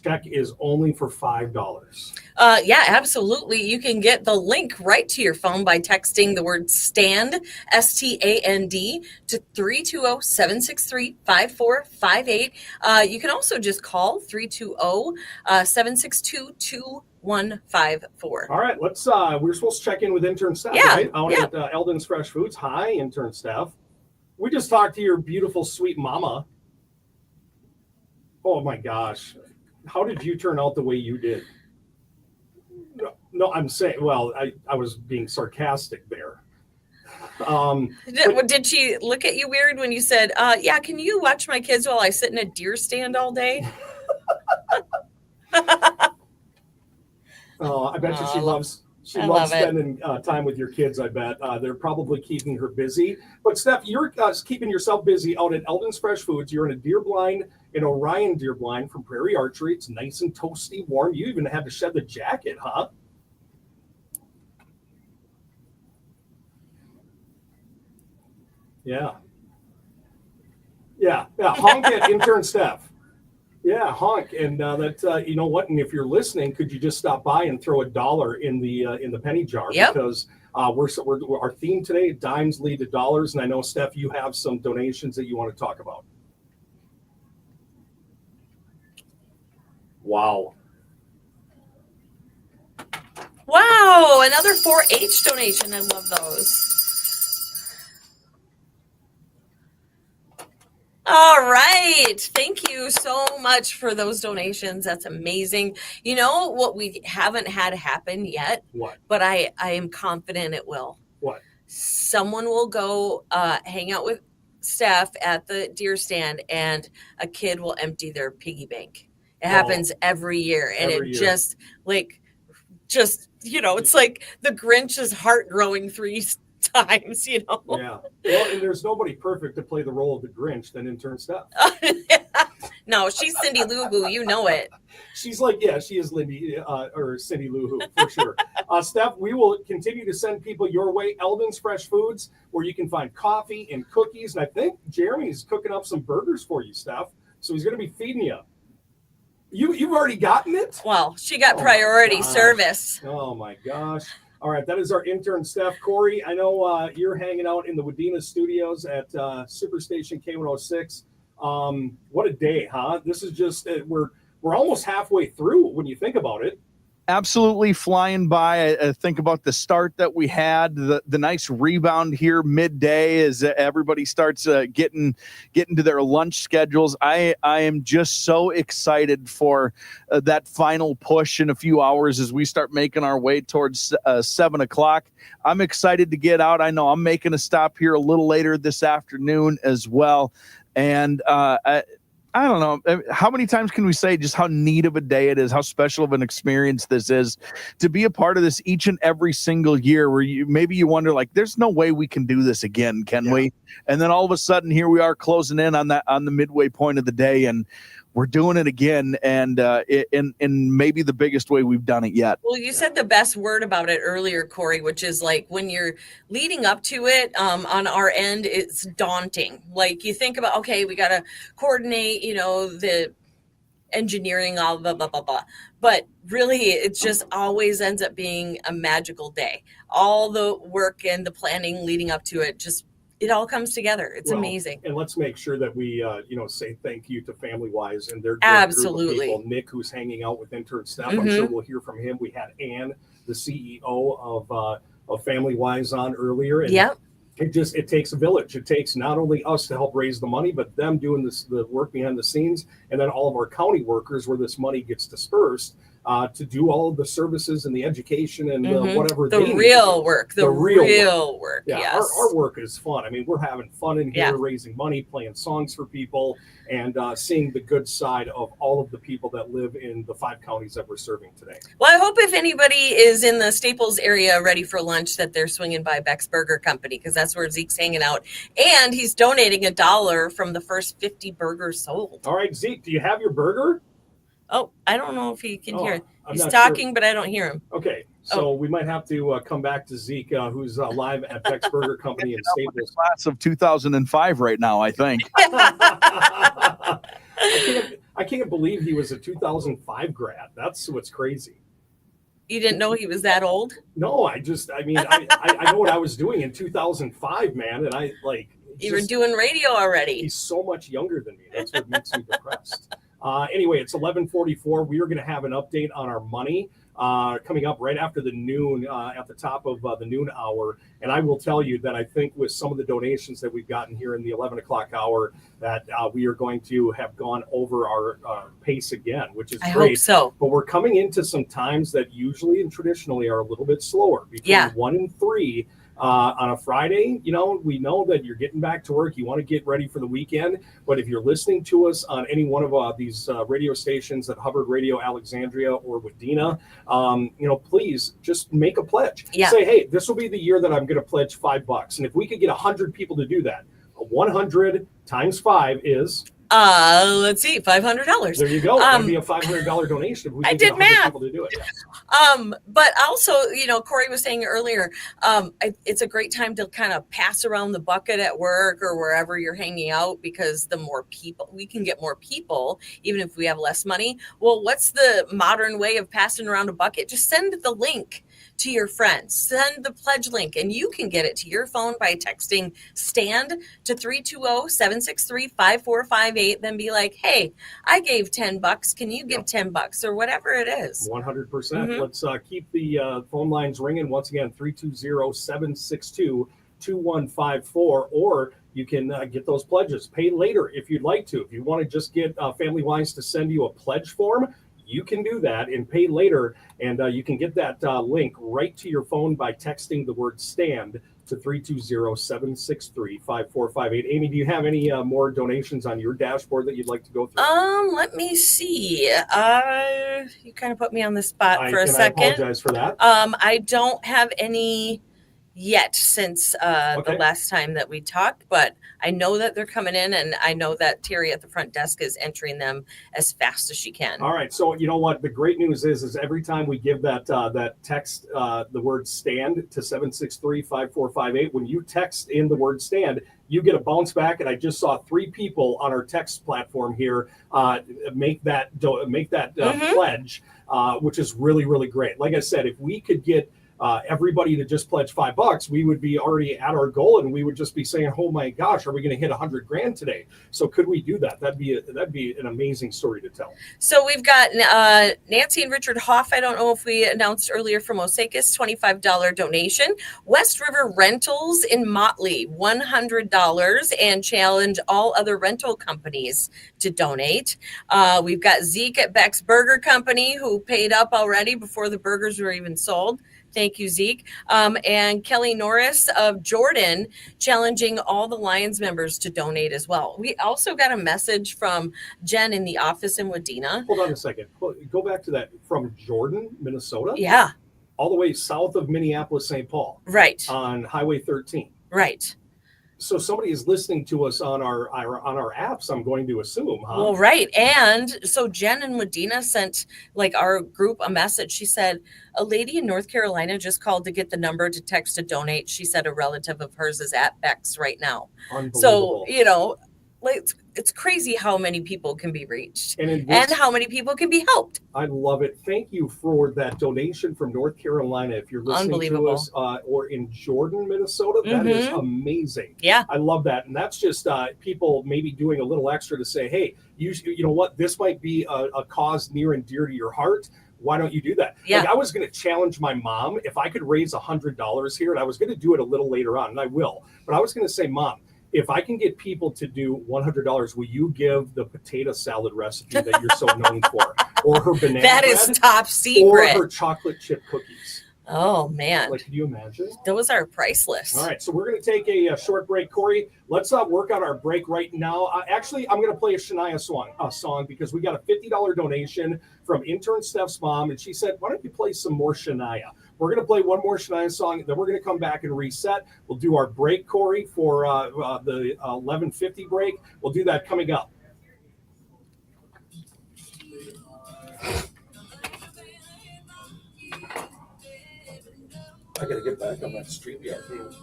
check is only for $5. Yeah, absolutely. You can get the link right to your phone by texting the word STAND, STAND, to 320-763-5458. You can also just call 320-762-2154. All right, let's. We're supposed to check in with intern Steph, Yeah, right? Out at Eldon's Fresh Foods. Hi, intern Steph. We just talked to your beautiful, sweet mama. Oh my gosh, how did you turn out the way you did? No, I'm saying. Well, I was being sarcastic there. Did she look at you weird when you said, "Yeah, can you watch my kids while I sit in a deer stand all day?" I bet you she loves spending time with your kids. I bet they're probably keeping her busy. But Steph, you're keeping yourself busy out at Eldon's Fresh Foods. You're in a deer blind, an Orion deer blind from Prairie Archery. It's nice and toasty, warm. You even had to shed the jacket, huh? Yeah. Honk at intern Steph. Yeah, honk, and you know what? And if you're listening, could you just stop by and throw $1 in the penny jar? Yep. Because we're our theme today: dimes lead to dollars, and I know Steph, you have some donations that you want to talk about. Wow, Another 4-H donation. I love those. All right. Thank you so much for those donations. That's amazing. You know what we haven't had happen yet? What? But I am confident it will. What? Someone will go hang out with Steph at the deer stand, and a kid will empty their piggy bank. It happens every year. And just, it's like the Grinch's heart growing 3 times, Yeah. Well, and there's nobody perfect to play the role of the Grinch than intern Steph. No, she's Cindy Lou Who, you know it. She's like, yeah, she is Lindy or Cindy Lou Who for sure. Steph, we will continue to send people your way. Eldon's Fresh Foods, where you can find coffee and cookies. And I think Jeremy's cooking up some burgers for you, Steph. So he's going to be feeding you. You've already gotten it? Well, she got priority service. Oh my gosh. All right, that is our intern, Steph. Corey, I know you're hanging out in the Wadena studios at Superstation K106. What a day, huh? This is just, we're almost halfway through when you think about it. Absolutely flying by. I think about the start that we had, the nice rebound here midday as everybody starts getting to their lunch schedules. I am just so excited for that final push in a few hours as we start making our way towards 7 o'clock. I'm excited to get out. I know I'm making a stop here a little later this afternoon as well. And I don't know. How many times can we say just how neat of a day it is, how special of an experience this is to be a part of this each and every single year where you wonder, like, there's no way we can do this again, can we? And then all of a sudden here we are closing in on the midway point of the day, and we're doing it again, and in maybe the biggest way we've done it yet. Well, you said the best word about it earlier, Corey, which is like when you're leading up to it on our end, it's daunting. Like you think about, okay, we got to coordinate, the engineering, all blah, blah, blah, blah. But really, it just always ends up being a magical day. All the work and the planning leading up to it it all comes together. It's amazing. And let's make sure that we, say thank you to Family Wise and their absolutely group of people. Nick, who's hanging out with intern Steph. I'm sure we'll hear from him. We had Ann, the CEO of Family Wise, on earlier. And it takes a village. It takes not only us to help raise the money, but them doing the work behind the scenes, and then all of our county workers where this money gets dispersed. To do all of the services and the education and whatever the real work, the real work. Yeah, yes. Our work is fun. I mean, we're having fun in here, raising money, playing songs for people, and seeing the good side of all of the people that live in the 5 counties that we're serving today. Well, I hope if anybody is in the Staples area ready for lunch that they're swinging by Beck's Burger Company, because that's where Zeke's hanging out, and he's donating $1 from the first 50 burgers sold. All right, Zeke, do you have your burger? Oh, I don't know if he can hear. He's talking, but I don't hear him. Okay, so we might have to come back to Zeke, who's live at Beck's Burger Company in Staples. Class of 2005 right now, I think. I can't believe he was a 2005 grad. That's what's crazy. You didn't know he was that old? No, I know what I was doing in 2005, man. And you were doing radio already. He's so much younger than me. That's what makes me depressed. Anyway, it's 11:44. We are going to have an update on our money coming up right after the noon, at the top of the noon hour. And I will tell you that I think with some of the donations that we've gotten here in the 11 o'clock hour, that we are going to have gone over our pace again, which is great. I hope so. But we're coming into some times that usually and traditionally are a little bit slower, between 1 and 3. On a Friday, we know that you're getting back to work. You want to get ready for the weekend. But if you're listening to us on any one of these radio stations at Hubbard Radio, Alexandria, or Wadena, please just make a pledge. Yeah. Say, hey, this will be the year that I'm going to pledge $5. And if we could get 100 people to do that, 100 times 5 is... let's see, $500. There you go. That'd be a $500 donation. If we could get 100 people to do it. But also, Corey was saying earlier, it's a great time to kind of pass around the bucket at work or wherever you're hanging out, because the more people, we can get more people, even if we have less money. Well, what's the modern way of passing around a bucket? Just send the link to your friends. Send the pledge link, and you can get it to your phone by texting STAND to 320-763-5458. Then be like, hey, I gave $10. Can you give $10 or whatever it is? 100%. Mm-hmm. Let's keep the phone lines ringing. Once again, 320-762-2154, or you can get those pledges. Pay later if you'd like to. If you want to just get Family Wise to send you a pledge form, you can do that and pay later, and you can get that link right to your phone by texting the word STAND to 320-763-5458. Amy, do you have any more donations on your dashboard that you'd like to go through? Let me see. You kind of put me on the spot for a second. I apologize for that. I don't have any yet since the last time that we talked, but I know that they're coming in, and I know that Terry at the front desk is entering them as fast as she can. All right. So you know what? The great news is every time we give that text, the word STAND to 763-5458, when you text in the word STAND, you get a bounce back. And I just saw 3 people on our text platform here make that pledge, which is really, really great. Like I said, if we could get everybody to just pledge $5, we would be already at our goal, and we would just be saying, oh my gosh, are we going to hit 100 grand today? So could we do that? That'd be an amazing story to tell. So we've got Nancy and Richard Hoff. I don't know if we announced earlier from Osakis, $25 donation. West River Rentals in Motley, $100, and challenge all other rental companies to donate. We've got Zeke at Beck's Burger Company, who paid up already before the burgers were even sold. Thank you, Zeke. And Kelly Norris of Jordan, challenging all the Lions members to donate as well. We also got a message from Jen in the office in Wadena. Hold on a second. Go back to that. From Jordan, Minnesota? Yeah. All the way south of Minneapolis, St. Paul. Right. On Highway 13. Right. So somebody is listening to us on our apps, I'm going to assume, huh? Well, right. And so Jen and Wadena sent our group a message. She said, a lady in North Carolina just called to get the number to text to donate. She said a relative of hers is at Beck's right now. Unbelievable. So, it's crazy how many people can be reached and how many people can be helped. I love it. Thank you for that donation from North Carolina. If you're listening to us or in Jordan, Minnesota, that is amazing. Yeah. I love that. And that's just people maybe doing a little extra to say, hey, you know what? This might be a cause near and dear to your heart. Why don't you do that? Yeah. I was going to challenge my mom if I could raise $100 here, and I was going to do it a little later on, and I will. But I was going to say, Mom, if I can get people to do $100, will you give the potato salad recipe that you're so known for, or her banana That bread, is top secret, or her chocolate chip cookies? Oh man! Can you imagine? Those are priceless. All right, so we're going to take a short break, Corey. Let's work on our break right now. Actually, I'm going to play a Shania song because we got a $50 donation from intern Steph's mom, and she said, "Why don't you play some more Shania?" We're going to play one more Shania song, then we're going to come back and reset. We'll do our break, Corey, for the 11:50 break. We'll do that coming up. I got to get back on that StreamYard deal.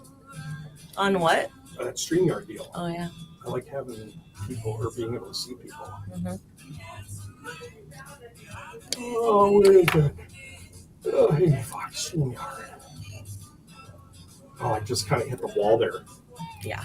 On what? That StreamYard deal. Oh, yeah. I like having people or being able to see people. Mm-hmm. Oh, where is it? Oh, hey, fuck, swing hard. Oh, I just kind of hit the wall there. Yeah.